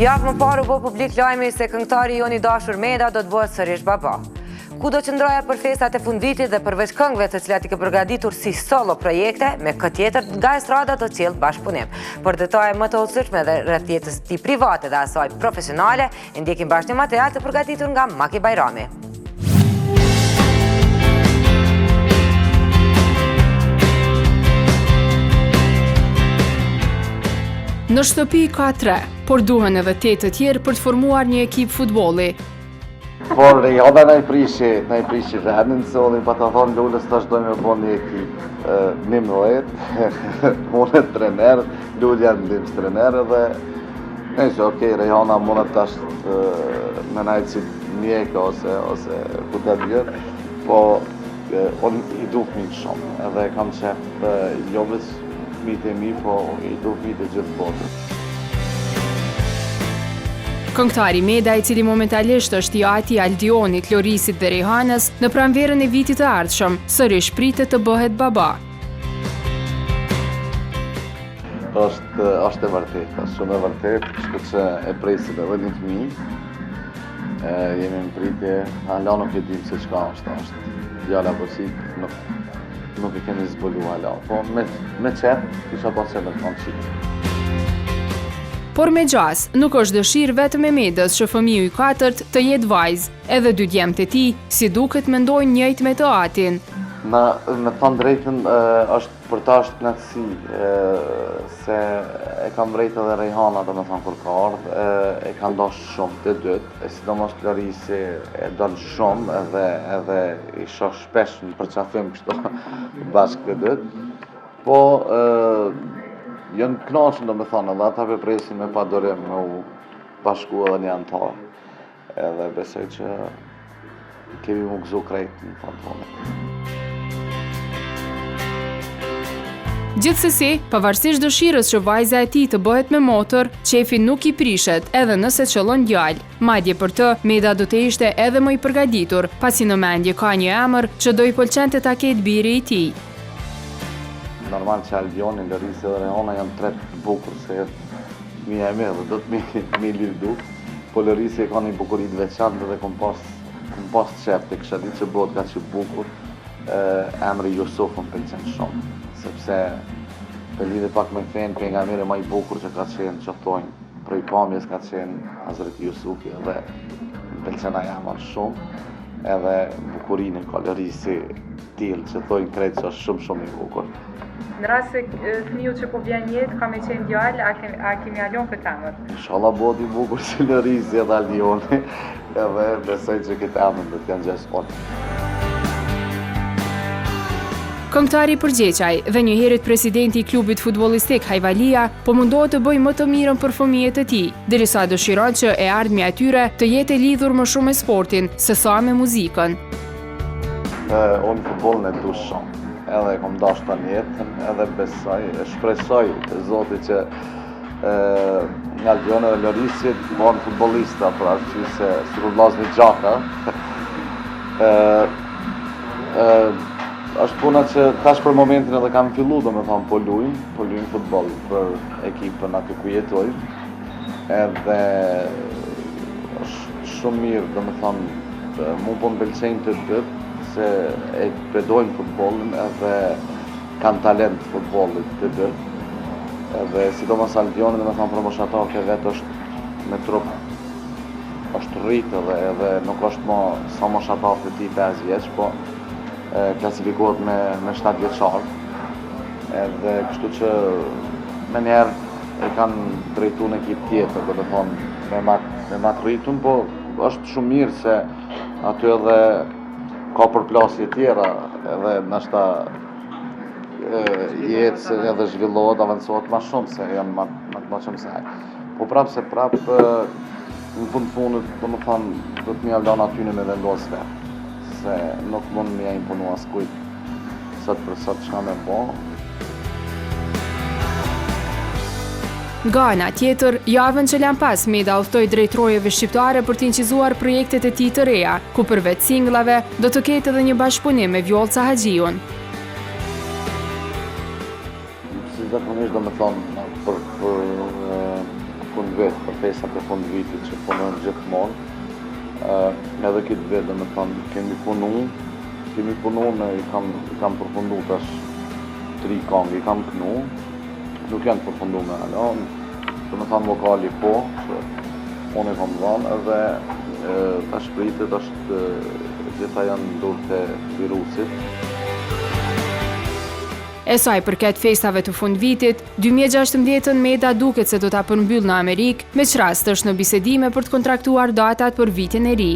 Javë më parë u bë publik lajmi se këngëtari jon i dashur Meda do të bëhet sërish baba. Ku do qëndroja për festat e fundvitit dhe përveç këngëve të cilat i ka përgatitur si solo projekte, me këtë tjetër nga estrada do të cilë bashkëpunim. Për detaje më të hollësishme dhe rreth jetës tij private dhe asaj profesionale, ndjekim bashkë një material të përgatitur nga Maki Bajrami. Në shtëpi ka 3, por duhen edhe 8 të tjerë për të formuar një ekip futbolli. Por Rejona na i prishi vendin, se odin pa të thonë lullës të është dojmë e bo një ekip 11, unë trener, lullja në dimës trener dhe nëjse, okej, Rejona mune të është me najtë si mjekë ose ku të djërë, po unë i duh minë shumë, edhe kam qef jobës mitë e mi, po i duh mitë e gjithë botën. Këngëtari Meda, i cili momentalisht është i ati Aldionit, Lorisit dhe Rehanës, në pranverën e vitit të ardhshëm, sërish pritet të bëhet baba. Është e vërtet, është shumë e vërtet, shku që e presit edhe një fëmijë. Jemi në pritje, hala nuk e dim se qka është djala përsit, nuk e kemi zbulu hala, po me qenë, kisha pas qenë të kanë qitë. Por me gjas, nuk është dëshirë vetëm e Medës që fëmiu i 4 të jetë vajzë, edhe 2 djemët e tij, si duket mendojnë njëjtë me të atin. Me thonë drejtën, është për ta është knatësi, se e kam vrejtë edhe Rejhana, do me thonë kur ka ardhë, e kanë doshë shumë të dytë, e sidomos Lorisi e donë shumë, edhe i shoh shpesh në përqafim kështu bashkë të dytë, po jënë knaqën, do me thonë, edhe ata presin me pa dorim me u bashku edhe një antarë, edhe besoj që kemi mu gëzu krejtë në fantonet. Gjithsesi, pavarësisht dëshirës që vajza e tij të bëhet me motor, qefi nuk i prishet edhe nëse qëllon djalë. Madje për të, Meda do të ishte edhe më i përgatitur, pasi në mendje ka një emër që do i pëlqente ta ketë biri i tij. Normal që Aldioni, Lorisi dhe Rejona janë 3 bukur, se mija e mirë, do të mi lirdu, po Lorisi e ka një bukurit veçantë dhe kom pas qepte, kësha ditë që bëhet ka që bukur, emri Jusuf më pëlqen shumë, sepse për lidhe pak me fenë, për nga mire ma i bukur që ka qenë, që thojnë, prej pamjes ka qenë Hazreti Jusufi, edhe më pëlqen aja marë shumë, edhe bukurinë ka Lorisi tilë, që thojnë krejtë që është shumë i bukur. Në rrasë se fëmiu që po vjen jetë, ka me qenë djallë, a kemi Aldion për temër? Inshallah bëhet i bukur si Lorisi edhe Aldioni, edhe besoj që këtë emër dhe t'janë gjesë onë. Këngëtari përgjeqaj dhe njëherët presidenti i klubit futbollistik Hajvalia po mundohet të bëjë më të mirën për fëmijët e tij, derisa dëshiron që e ardhmja e tyre të jetë e lidhur më shumë me sportin, se sa me muzikën. Unë futbollin e du shumë, edhe kom dashur ta në jetën, edhe besoj, e shpresoj të Zotit që nga Aldioni dhe Lorisi bëhen futbollista, për arsye se sikur vllazmi Gjaka. Është puna që tash për momentin edhe kam fillu, do me thonë, po luajm futboll për ekipën aty ku jetojmë, edhe është shumë mirë, do me thonë, mu po më pëlqejnë të dytë, se e predojnë futbollin edhe kanë talent futbollit të dytë, edhe sidomos Aldioni, do me thonë, promoshatar ke vetë është me trup, është rritë edhe nuk është mo sa moshatar të ti 5 vjeç, po klasifikohet me 7 vjeçar, edhe kështu që me njerë e kanë drejtu në ekip tjetër, do të thonë me matë rritun, po është shumë mirë se aty edhe ka përplasje tjera, edhe nështë jetë edhe zhvillohet, avancohet ma shumë se janë ma shumë se hajë. Po prapë se prapë në fundit, do të thonë, do të mja vlan aty në me vendosë vetë, se nuk mund me ja imponu as kujt sot për sot çka me bo. Nga ana tjetër, javën që lan pas, Meda udhtoi drejt rojeve shqiptare për të incizuar projektet e tij të reja, ku përveç singlave do të ketë edhe një bashkëpunim me Vjollca Haxhiun. Si zakonisht do me thonë, për vetë për festat e fund vitit që punojnë gjithmonë. Edhe këtë vetë, dhe me thonë, kemi punu, i kam përfundu tash 3 këngë, i kam kënu, nuk janë përfundu me alë, dhe me thonë vokali po, që unë i kam dhanë, edhe tash pritet është gjitha janë ndur të virusit. E saj përket festave të fund vitit, 2016 Meda duket se do ta përmbyll në Amerikë, me që rast është në bisedime për të kontraktuar datat për vitin e ri.